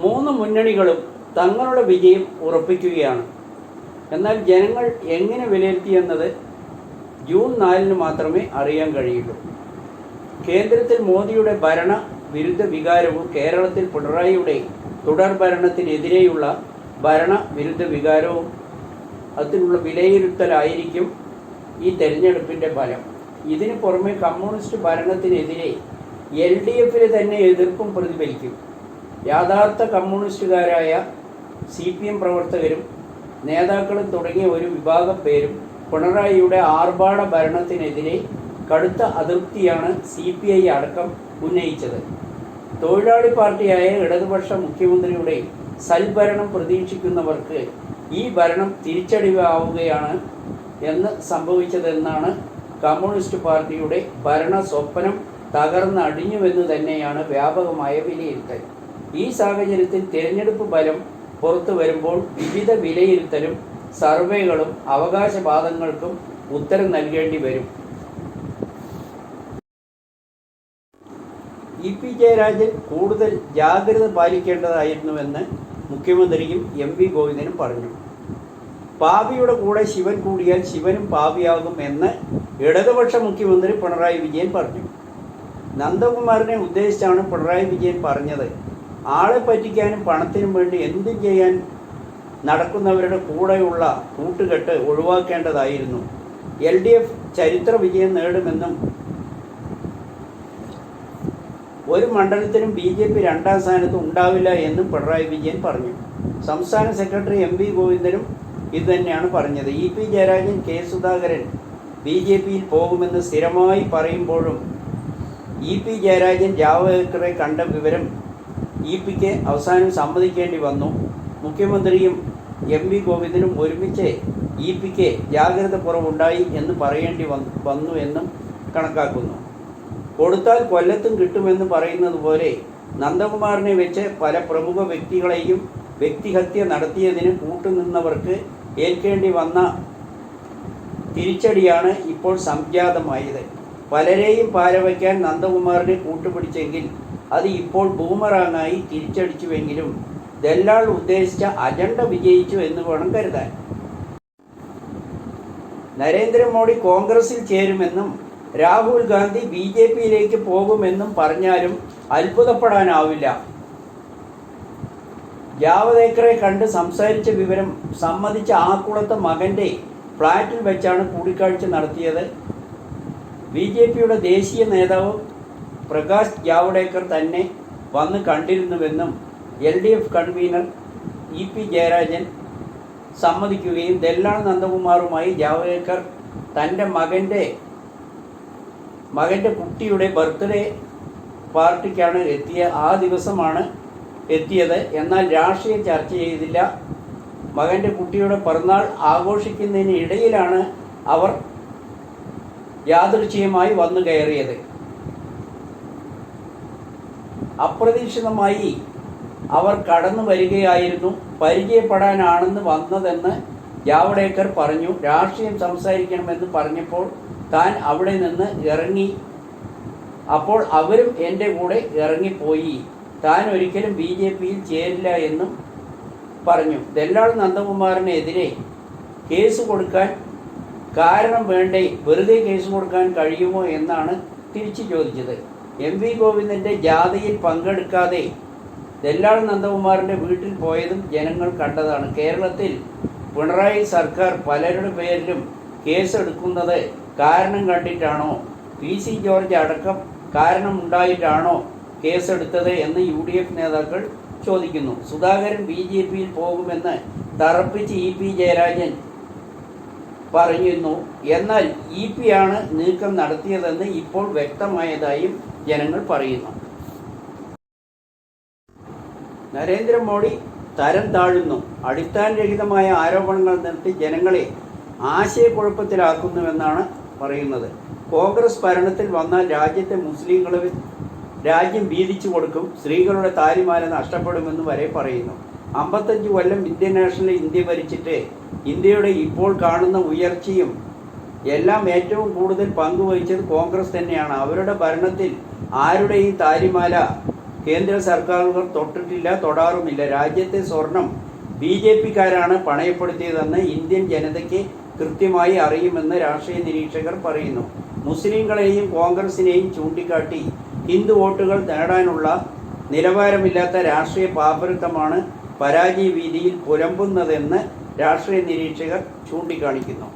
മൂന്ന് മുന്നണികളും തങ്ങളുടെ വിജയം ഉറപ്പിക്കുകയാണ്. എന്നാൽ ജനങ്ങൾ എങ്ങനെ വിലയിരുത്തിയെന്നത് ജൂൺ 4 മാത്രമേ അറിയാൻ കഴിയുള്ളൂ. കേന്ദ്രത്തിൽ മോദിയുടെ ഭരണ വിരുദ്ധ വികാരവും കേരളത്തിൽ പിണറായിയുടെ തുടർ ഭരണത്തിനെതിരെയുള്ള ഭരണ വിരുദ്ധ വികാരവും അതിനുള്ള വിലയിരുത്തലായിരിക്കും ഈ തെരഞ്ഞെടുപ്പിൻ്റെ ഫലം. ഇതിനു പുറമെ കമ്മ്യൂണിസ്റ്റ് ഭരണത്തിനെതിരെ LDF തന്നെ എതിർപ്പും പ്രതിഫലിക്കും. യഥാർത്ഥ കമ്മ്യൂണിസ്റ്റുകാരായ CPM പ്രവർത്തകരും നേതാക്കളും തുടങ്ങിയ ഒരു വിഭാഗം പേരും പിണറായിയുടെ ആർഭാട ഭരണത്തിനെതിരെ കടുത്ത അതൃപ്തിയാണ് CPI അടക്കം ഉന്നയിച്ചത്. തൊഴിലാളി പാർട്ടിയായ ഇടതുപക്ഷ മുഖ്യമന്ത്രിയുടെ സൽഭരണം പ്രതീക്ഷിക്കുന്നവർക്ക് ഈ ഭരണം തിരിച്ചടിയാവുകയാണ് എന്ന് സംഭവിച്ചതെന്നാണ് കമ്മ്യൂണിസ്റ്റ് പാർട്ടിയുടെ ഭരണ സ്വപ്നം തകർന്നടിഞ്ഞുവെന്ന് തന്നെയാണ് വ്യാപകമായ വിലയിരുത്തൽ. ഈ സാഹചര്യത്തിൽ തിരഞ്ഞെടുപ്പ് ഫലം പുറത്തു വരുമ്പോൾ വിവിധ വിലയിരുത്തലും സർവേകളും അവകാശവാദങ്ങൾക്കും ഉത്തരം നൽകേണ്ടി വരും. EP ജയരാജൻ കൂടുതൽ ജാഗ്രത പാലിക്കേണ്ടതായിരുന്നുവെന്ന് മുഖ്യമന്ത്രിയും MV ഗോവിന്ദനും പറഞ്ഞു. പാപിയുടെ കൂടെ ശിവൻ കൂടിയാൽ ശിവനും പാപിയാകും എന്ന് ഇടതുപക്ഷ മുഖ്യമന്ത്രി പിണറായി വിജയൻ പറഞ്ഞു. നന്ദകുമാറിനെ ഉദ്ദേശിച്ചാണ് പിണറായി വിജയൻ പറഞ്ഞത്. ആളെ പറ്റിക്കാനും പണത്തിനും വേണ്ടി എന്തും ചെയ്യാൻ നടക്കുന്നവരുടെ കൂടെയുള്ള കൂട്ടുകെട്ട് ഒഴിവാക്കേണ്ടതായിരുന്നു. LDF ചരിത്ര വിജയം നേടുമെന്നും ഒരു മണ്ഡലത്തിലും BJP രണ്ടാം സ്ഥാനത്ത് ഉണ്ടാവില്ല എന്നും പിണറായി വിജയൻ പറഞ്ഞു. സംസ്ഥാന സെക്രട്ടറി MV ഗോവിന്ദനും ഇതുതന്നെയാണ് പറഞ്ഞത്. EP ജയരാജൻ, K സുധാകരൻ BJPയിൽ പോകുമെന്ന് സ്ഥിരമായി പറയുമ്പോഴും EP ജയരാജൻ ജാവദേക്കറെ കണ്ട വിവരം EPക്ക് അവസാനം സമ്മതിക്കേണ്ടി വന്നു. മുഖ്യമന്ത്രിയും MV ഗോവിന്ദനും ഒരുമിച്ച് EPക്ക് ജാഗ്രത കുറവുണ്ടായി എന്ന് പറയേണ്ടി വന്നു എന്നും കണക്കാക്കുന്നു. കൊടുത്താൽ കൊല്ലത്തും കിട്ടുമെന്ന് പറയുന്നത് പോലെ നന്ദകുമാറിനെ വെച്ച് പല പ്രമുഖ വ്യക്തികളെയും വ്യക്തിഹത്യ നടത്തിയതിന് കൂട്ടുനിന്നവർക്ക് ഏൽക്കേണ്ടി വന്ന തിരിച്ചടിയാണ് ഇപ്പോൾ സംജാതമായത്. പലരെയും പാരവയ്ക്കാൻ നന്ദകുമാറിനെ കൂട്ടുപിടിച്ചെങ്കിൽ അത് ഇപ്പോൾ ബൂമറാങ്ങായി തിരിച്ചടിച്ചുവെങ്കിലും ദല്ലാൾ ഉദ്ദേശിച്ച അജണ്ട വിജയിച്ചു എന്ന് വേണം കരുതാൻ. നരേന്ദ്രമോദി കോൺഗ്രസിൽ ചേരുമെന്നും രാഹുൽ ഗാന്ധി BJPയിലേക്ക് പോകുമെന്നും പറഞ്ഞാലും അത്ഭുതപ്പെടാനാവില്ല. ജാവദേക്കറെ കണ്ട് സംസാരിച്ച വിവരം സമ്മതിച്ച ആക്കുളത്തെ മകൻ്റെ ഫ്ലാറ്റിൽ വെച്ചാണ് കൂടിക്കാഴ്ച നടത്തിയത്. BJPയുടെ ദേശീയ നേതാവ് പ്രകാശ് ജാവദേക്കർ തന്നെ വന്ന് കണ്ടിരുന്നുവെന്നും LDF കൺവീനർ EP ജയരാജൻ സമ്മതിക്കുകയും ദല്ലാൾ നന്ദകുമാറുമായി ജാവദേക്കർ തൻ്റെ മകൻ്റെ കുട്ടിയുടെ ബർത്ത്ഡേ പാർട്ടിക്കാണ് ആ ദിവസമാണ് എത്തിയത്. എന്നാൽ രാഷ്ട്രീയം ചർച്ച ചെയ്തില്ല. മകൻ്റെ കുട്ടിയുടെ പിറന്നാൾ ആഘോഷിക്കുന്നതിന് ഇടയിലാണ് അവർ യാദൃച്ഛികമായി വന്നു കയറിയത്. അപ്രതീക്ഷിതമായി അവർ കടന്നു വരികയായിരുന്നു. പരിചയപ്പെടാനാണെന്ന് വന്നതെന്ന് ജാവദേക്കർ പറഞ്ഞു. രാഷ്ട്രീയം സംസാരിക്കണമെന്ന് പറഞ്ഞപ്പോൾ താൻ അവിടെ നിന്ന് ഇറങ്ങി. അപ്പോൾ അവരും എൻ്റെ കൂടെ ഇറങ്ങിപ്പോയി. താൻ ഒരിക്കലും BJPയിൽ ചേരില്ല എന്നും പറഞ്ഞു. ദല്ലാൾ നന്ദകുമാറിനെതിരെ കേസ് കൊടുക്കാൻ കാരണം വേണ്ടേ? വെറുതെ കേസ് കൊടുക്കാൻ കഴിയുമോ എന്നാണ് തിരിച്ചു ചോദിച്ചത്. MV ഗോവിന്ദൻ്റെ ജാഥയിൽ പങ്കെടുക്കാതെ ദല്ലാൾ നന്ദകുമാറിൻ്റെ വീട്ടിൽ പോയതും ജനങ്ങൾ കണ്ടതാണ്. കേരളത്തിൽ പിണറായി സർക്കാർ പലരുടെ പേരിലും കേസെടുക്കുന്നത് കാരണം കണ്ടിട്ടാണോ? PC ജോർജ് അടക്കം കാരണമുണ്ടായിട്ടാണോ കേസെടുത്തത് എന്ന് UDF നേതാക്കൾ ചോദിക്കുന്നു. സുധാകരൻ BJPയിൽ പോകുമെന്ന് തറപ്പിച്ച് EP ജയരാജൻ പറഞ്ഞിരുന്നു. എന്നാൽ EP-യാണ് നീക്കം നടത്തിയതെന്ന് ഇപ്പോൾ വ്യക്തമായതായും ജനങ്ങൾ പറയുന്നു. നരേന്ദ്രമോദി തരം താഴുന്നു. അടിസ്ഥാനരഹിതമായ ആരോപണങ്ങൾ നിർത്തി ജനങ്ങളെ ആശയക്കുഴപ്പത്തിലാക്കുന്നുവെന്നാണ് പറയുന്നത്. കോൺഗ്രസ് ഭരണത്തിൽ വന്നാൽ രാജ്യത്തെ മുസ്ലിങ്ങളെ രാജ്യം വീതിച്ചു കൊടുക്കും, സ്ത്രീകളുടെ താലിമാല നഷ്ടപ്പെടുമെന്ന് വരെ പറയുന്നു. 55 കൊല്ലം ഇന്ത്യൻ നാഷണൽ ഇന്ത്യ ഭരിച്ചിട്ട് ഇന്ത്യയുടെ ഇപ്പോൾ കാണുന്ന ഉയർച്ചയും എല്ലാം ഏറ്റവും കൂടുതൽ പങ്കുവഹിച്ചത് കോൺഗ്രസ് തന്നെയാണ്. അവരുടെ ഭരണത്തിൽ ആരുടെയും താലിമാല കേന്ദ്ര സർക്കാരുകൾ തൊട്ടിട്ടില്ല, തൊടാറുമില്ല. രാജ്യത്തെ സ്വർണം BJPക്കാരാണ് പണയപ്പെടുത്തിയതെന്ന് ഇന്ത്യൻ ജനതയ്ക്ക് കൃത്യമായി അറിയുമെന്ന് രാഷ്ട്രീയ നിരീക്ഷകർ പറയുന്നു. മുസ്ലിങ്ങളെയും കോൺഗ്രസിനെയും ചൂണ്ടിക്കാട്ടി ഹിന്ദു വോട്ടുകൾ നേടാനുള്ള നിലവാരമില്ലാത്ത രാഷ്ട്രീയ പാപ്പരത്വമാണ് പരാജയ വീതിയിൽ പുലമ്പുന്നതെന്ന് രാഷ്ട്രീയ നിരീക്ഷകർ ചൂണ്ടിക്കാണിക്കുന്നു.